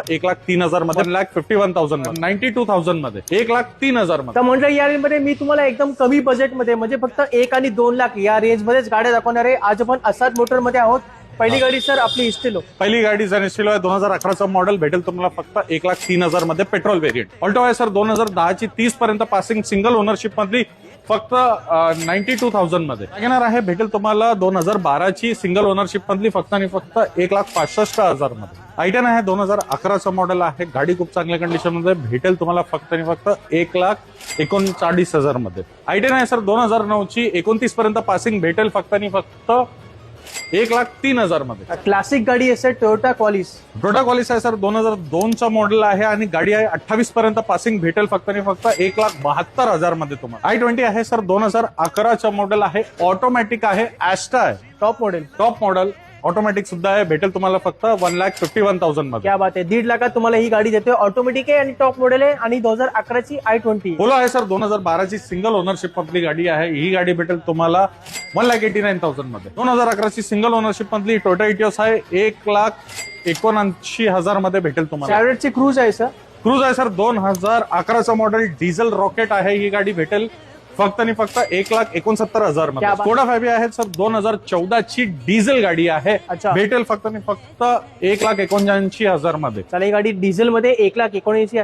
फक्त 1,03,000 मध्ये, 1,51,000 मध्ये, 92,000 मध्ये, 1,03,000 मध्ये. तर म्हणजे या रेंज मध्ये मी तुम्हाला एकदम कमी बजेटमध्ये म्हणजे फक्त 1 आणि 2 लाख या रेंज मध्येच गाड्या दाखवणार आहे. आज आपण असाद मोटर मध्ये आहोत. पहिली गाडी सर आपली इस्टेलो. पहिली गाडी जेनेस्टिलो आहे, 2011चा मॉडेल भेटेल तुम्हाला फक्त 1,03,000 मध्ये, पेट्रोल व्हेरियंट. ऑल्टो आहे सर 2010 ची 30 पर्यंत पासिंग, सिंगल ओनरशिप मधली, फक्त 92,000 मध्ये. वॅगनर आहे भेटेल तुम्हाला 2012 ची सिंगल ओनरशिप मधली, फक्त आणि फक्त 1,65,000 मध्ये. i10 आहे 2011चं मॉडेल आहे, गाडी खूप चांगल्या कंडिशन मध्ये भेटेल तुम्हाला फक्त आणि फक्त 1,39,000 मध्ये. i10 आहे सर 2009 ची 29 पर्यंत पासिंग, भेटेल फक्त आणि फक्त 1,03,000 मध्ये. क्लासिक गाडी आहे sir Toyota Qualis. Toyota Qualis आहे सर 2002चा मॉडेल आहे आणि गाडी आहे 28 पर्यंत पासिंग, भेटेल फक्त आणि फक्त 1,72,000 मध्ये तुम्हाला. i20 आहे सर 2011चा मॉडेल आहे, ऑटोमॅटिक आहे, ऍस्टा आहे, टॉप मॉडेल ऑटोमॅटिक सुद्धा आहे, भेटेल तुम्हाला फक्त 1,51,000 मध्ये. क्या बात आहे. 1.5 लाखात तुम्हाला ही गाडी देतोय. ऑटोमॅटिक आहे आणि टॉप मॉडेल आहे आणि 2011ची i20. पोलो आहे सर 2012ची सिंगल ओनरशिप मधली गाडी आहे, ही गाडी भेटेल तुम्हाला 1,89,000 मध्ये. 2011ची सिंगल ओनरशिप मधली टोयोटा इटियोस आहे, 1,79,000 मध्ये भेटेल तुम्हाला. चॅव्हलेटची क्रूज आहे सर. क्रूज आहे सर 2011चा मॉडेल, डिझेल रॉकेट आहे, ही गाडी भेटेल फक्त आणि फक्त 1,69,000 मध्ये. स्कोडा फॅबिया आहे सर 2014ची डिझेल गाडी आहे, भेटेल फक्त आणि फक्त 1,79,000 मध्ये. चला ही गाडी डिझेल मध्ये 1,79,000